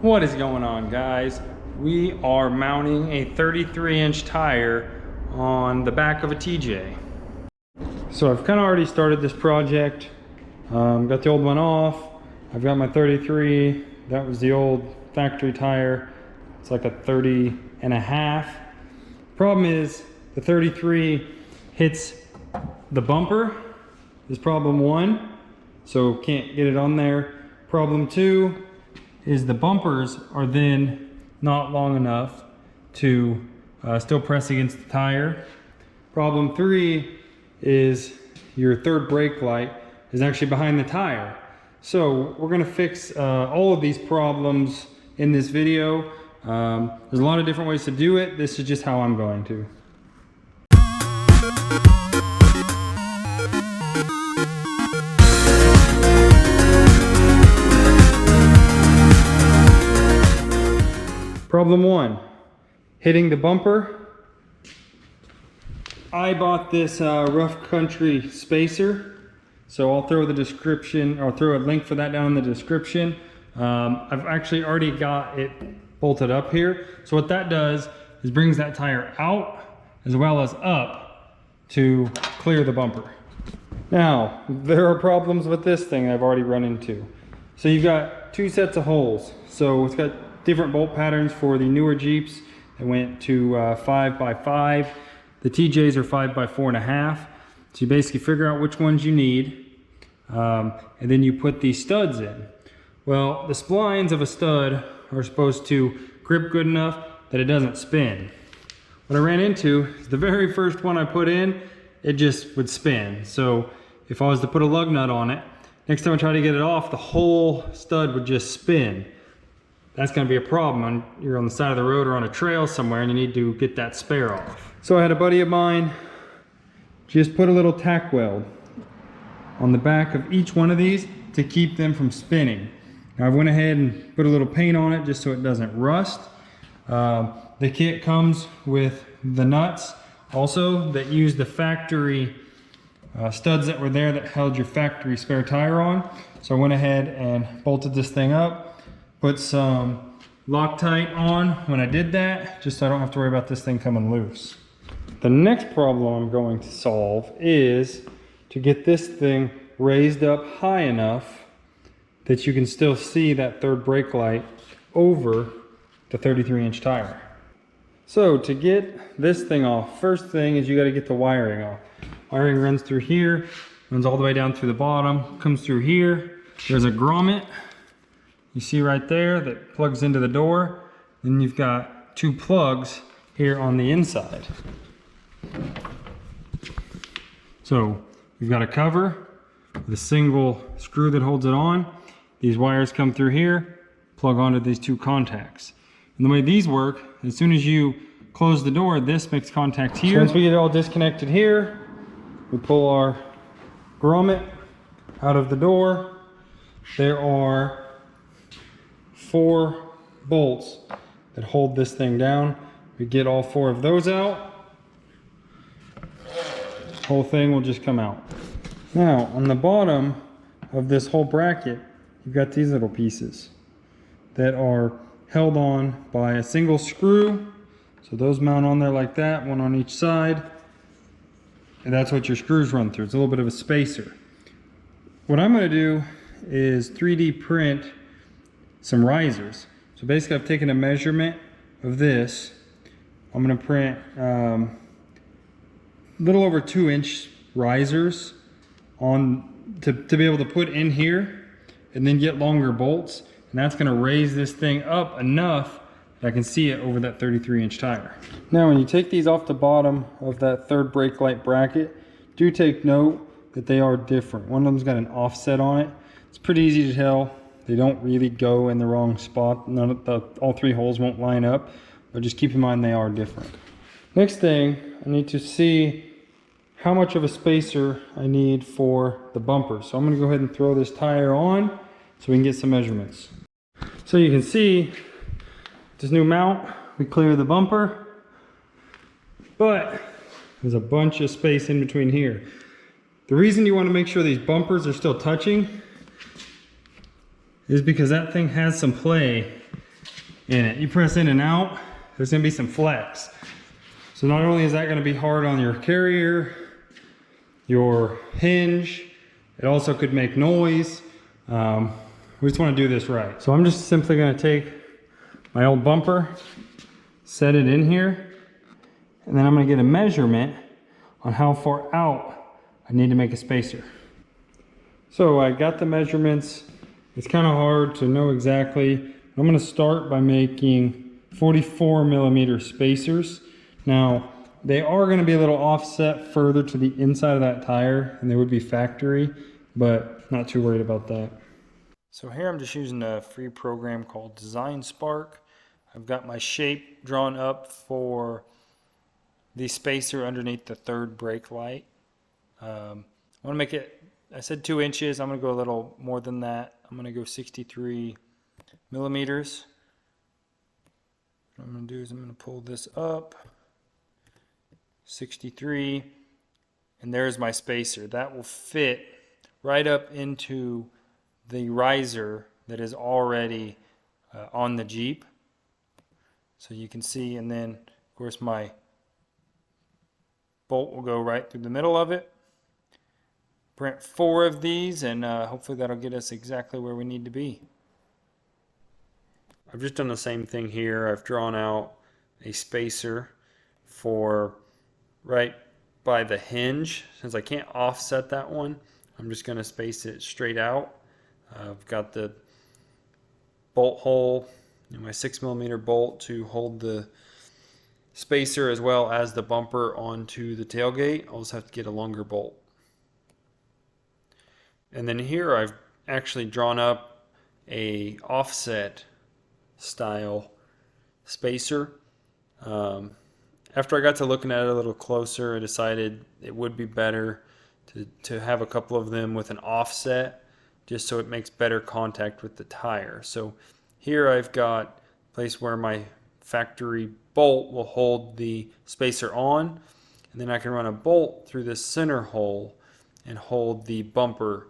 What is going on, guys? We are mounting a 33-inch tire on the back of a TJ. So I've kind of already started this project. Got the old one off. I've got my 33. That was the old factory tire. It's like a 30 and a half. Problem is the 33 hits the bumper is problem one. So can't get it on there. Problem two is the bumpers are then not long enough to still press against the tire. Problem three is your third brake light is actually behind the tire. So we're gonna fix all of these problems in this video. There's a lot of different ways to do it. This is just how I'm going to. Problem one, hitting the bumper. I bought this rough country spacer, so I'll throw the description, or throw a link for that down in the description. I've actually already got it bolted up here. So what that does is brings that tire out as well as up to clear the bumper. Now, there are problems with this thing I've already run into. So you've got two sets of holes. So it's got different bolt patterns for the newer Jeeps. I went to 5x5. The TJs are 5x4.5. So you basically figure out which ones you need, and then you put these studs in. Well, the splines of a stud are supposed to grip good enough that it doesn't spin. What I ran into is the very first one I put in, it just would spin. So if I was to put a lug nut on it, next time I try to get it off, the whole stud would just spin. That's going to be a problem. You're on the side of the road or on a trail somewhere and you need to get that spare off. So I had a buddy of mine just put a little tack weld on the back of each one of these to keep them from spinning. Now I went ahead and put a little paint on it just so it doesn't rust. The kit comes with the nuts also that use the factory studs that were there that held your factory spare tire on. So I went ahead and bolted this thing up. Put some Loctite on when I did that, just so I don't have to worry about this thing coming loose. The next problem I'm going to solve is to get this thing raised up high enough that you can still see that third brake light over the 33-inch tire. So to get this thing off, first thing is you got to get the wiring off. Wiring runs through here, runs all the way down through the bottom, comes through here. There's a grommet. You see right there that plugs into the door. Then you've got two plugs here on the inside. So you've got a cover with a single screw that holds it on. These wires come through here, plug onto these two contacts. And the way these work, as soon as you close the door, this makes contact here. So once we get it all disconnected here, we pull our grommet out of the door. There are 4 bolts that hold this thing down. We get all 4 of those out, the whole thing will just come out. Now on the bottom of this whole bracket, you've got these little pieces that are held on by a single screw. So those mount on there like that, one on each side, and that's what your screws run through. It's a little bit of a spacer. What I'm going to do is 3D print some risers. So basically I've taken a measurement of this. I'm going to print a little over 2-inch risers on to be able to put in here and then get longer bolts, and that's going to raise this thing up enough that I can see it over that 33-inch tire. Now when you take these off the bottom of that third brake light bracket, do take note that they are different. One of them's got an offset on it. It's pretty easy to tell. They don't really go in the wrong spot. All 3 holes won't line up, but just keep in mind they are different. Next thing, I need to see how much of a spacer I need for the bumper. So I'm gonna go ahead and throw this tire on so we can get some measurements. So you can see this new mount, we clear the bumper, but there's a bunch of space in between here. The reason you want to make sure these bumpers are still touching is because that thing has some play in it. You press in and out, there's gonna be some flex. So not only is that gonna be hard on your carrier, your hinge, it also could make noise. We just wanna do this right. So I'm just simply gonna take my old bumper, set it in here, and then I'm gonna get a measurement on how far out I need to make a spacer. So I got the measurements. It's kind of hard to know exactly. I'm gonna start by making 44 millimeter spacers. Now, they are gonna be a little offset further to the inside of that tire than they would be factory, but not too worried about that. So here I'm just using a free program called Design Spark. I've got my shape drawn up for the spacer underneath the third brake light. I wanna make it, I said 2 inches. I'm gonna go a little more than that. I'm gonna go 63 millimeters. What I'm gonna do is I'm gonna pull this up, 63, and there's my spacer. That will fit right up into the riser that is already on the Jeep. So you can see, and then of course my bolt will go right through the middle of it. Print 4 of these, and hopefully that'll get us exactly where we need to be. I've just done the same thing here. I've drawn out a spacer for right by the hinge. Since I can't offset that one, I'm just going to space it straight out. I've got the bolt hole, my 6 millimeter bolt to hold the spacer as well as the bumper onto the tailgate. I'll just have to get a longer bolt. And then here I've actually drawn up a offset style spacer. After I got to looking at it a little closer, I decided it would be better to have a couple of them with an offset, just so it makes better contact with the tire. So here I've got a place where my factory bolt will hold the spacer on, and then I can run a bolt through this center hole and hold the bumper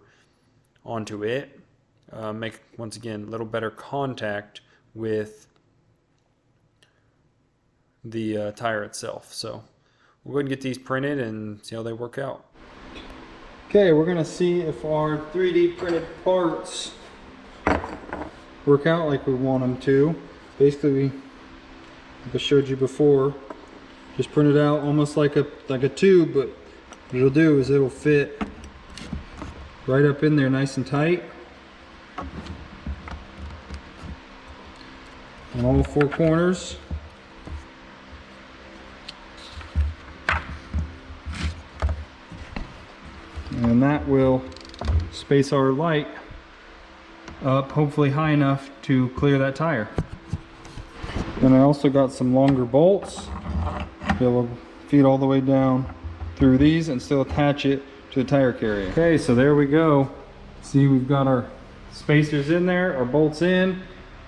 onto it. Make, once again, a little better contact with the tire itself. So we'll go ahead and get these printed and see how they work out. Okay, we're gonna see if our 3D printed parts work out like we want them to. Basically, like I showed you before, just print it out almost like a tube, but what it'll do is it'll fit right up in there nice and tight on all 4 corners. And that will space our light up hopefully high enough to clear that tire. Then I also got some longer bolts. Be able to feed all the way down through these and still attach it to the tire carrier. Okay, so there we go. See, we've got our spacers in there, our bolts in.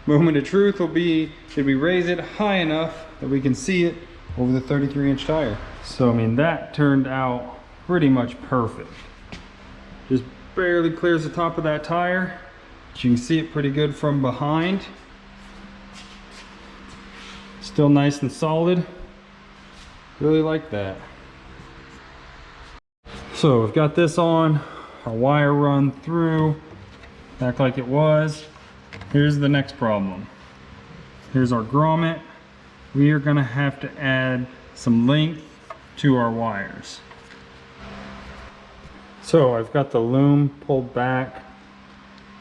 Moment of truth will be, did we raise it high enough that we can see it over the 33-inch tire? So, I mean, that turned out pretty much perfect. Just barely clears the top of that tire, but you can see it pretty good from behind. Still nice and solid. Really like that. So we've got this on, our wire run through, back like it was. Here's the next problem. Here's our grommet. We are gonna have to add some length to our wires. So I've got the loom pulled back.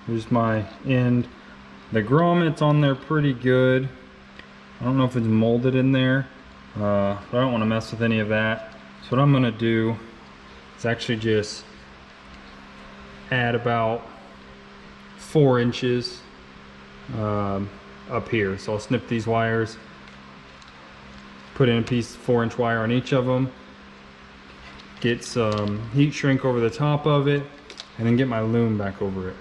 Here's my end. The grommet's on there pretty good. I don't know if it's molded in there, but I don't want to mess with any of that. So what I'm gonna do is actually just add about 4 inches up here. So I'll snip these wires, put in a piece of 4-inch wire on each of them, get some heat shrink over the top of it, and then get my loom back over it.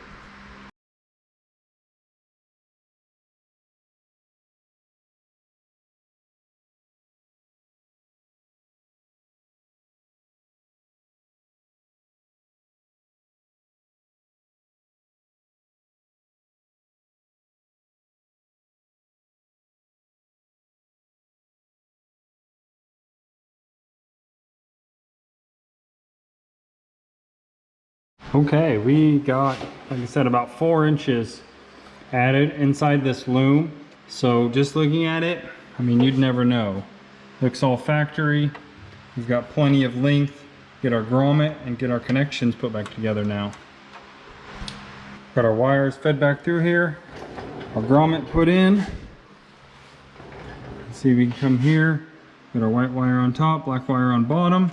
Okay, we got, like I said, about 4 inches added inside this loom. So just looking at it, I mean, you'd never know. Looks all factory. We've got plenty of length. Get our grommet and get our connections put back together now. Got our wires fed back through here. Our grommet put in. Let's see if we can come here. Got our white wire on top, black wire on bottom.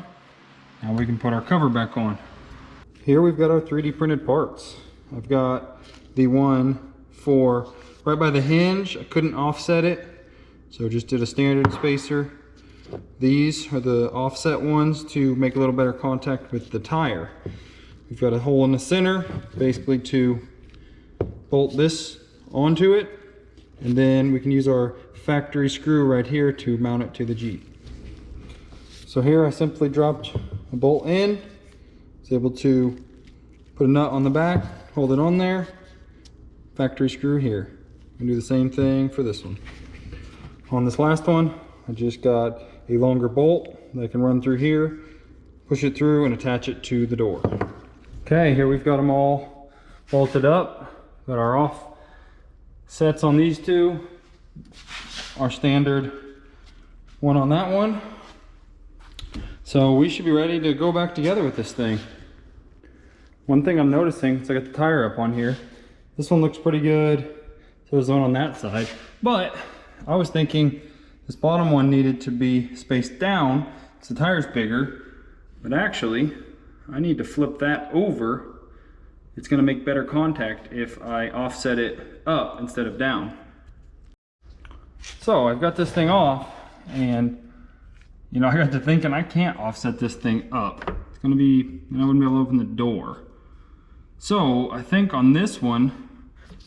Now we can put our cover back on. Here we've got our 3D printed parts. I've got the one for right by the hinge. I couldn't offset it, so just did a standard spacer. These are the offset ones to make a little better contact with the tire. We've got a hole in the center, basically to bolt this onto it, and then we can use our factory screw right here to mount it to the Jeep. So here I simply dropped a bolt in, was able to put a nut on the back, hold it on there, factory screw here, and do the same thing for this one. On this last one, I just got a longer bolt that I can run through here, push it through and attach it to the door. Okay, here we've got them all bolted up. Got our offsets on these two, our standard one on that one. So we should be ready to go back together with this thing. One thing I'm noticing is I got the tire up on here. This one looks pretty good. So there's one on that side. But I was thinking this bottom one needed to be spaced down because the tire's bigger. But actually, I need to flip that over. It's gonna make better contact if I offset it up instead of down. So I've got this thing off, and you know, I got to thinking I can't offset this thing up. It's gonna be, you know, I wouldn't be able to open the door. So I think on this one,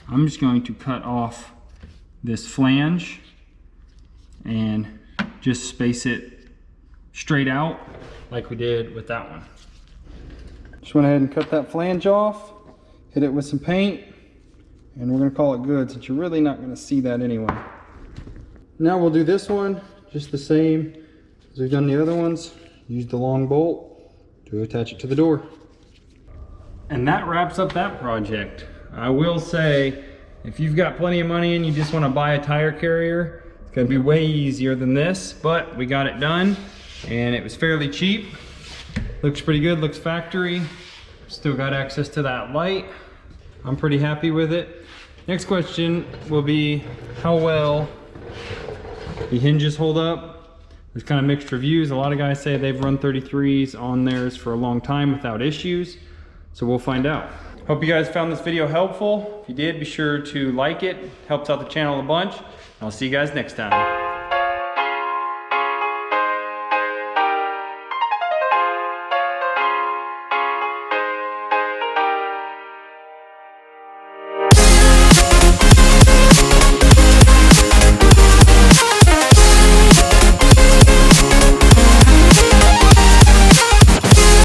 I'm just going to cut off this flange and just space it straight out like we did with that one. Just went ahead and cut that flange off, hit it with some paint, and we're gonna call it good since you're really not gonna see that anyway. Now we'll do this one just the same as we've done the other ones. Use the long bolt to attach it to the door. And that wraps up that project. I will say, if you've got plenty of money and you just want to buy a tire carrier, it's going to be way easier than this, but we got it done and it was fairly cheap. Looks pretty good, looks factory. Still got access to that light. I'm pretty happy with it. Next question will be how well the hinges hold up. There's kind of mixed reviews. A lot of guys say they've run 33s on theirs for a long time without issues. So we'll find out. Hope you guys found this video helpful. If you did, be sure to like it. Helps out the channel a bunch. I'll see you guys next time.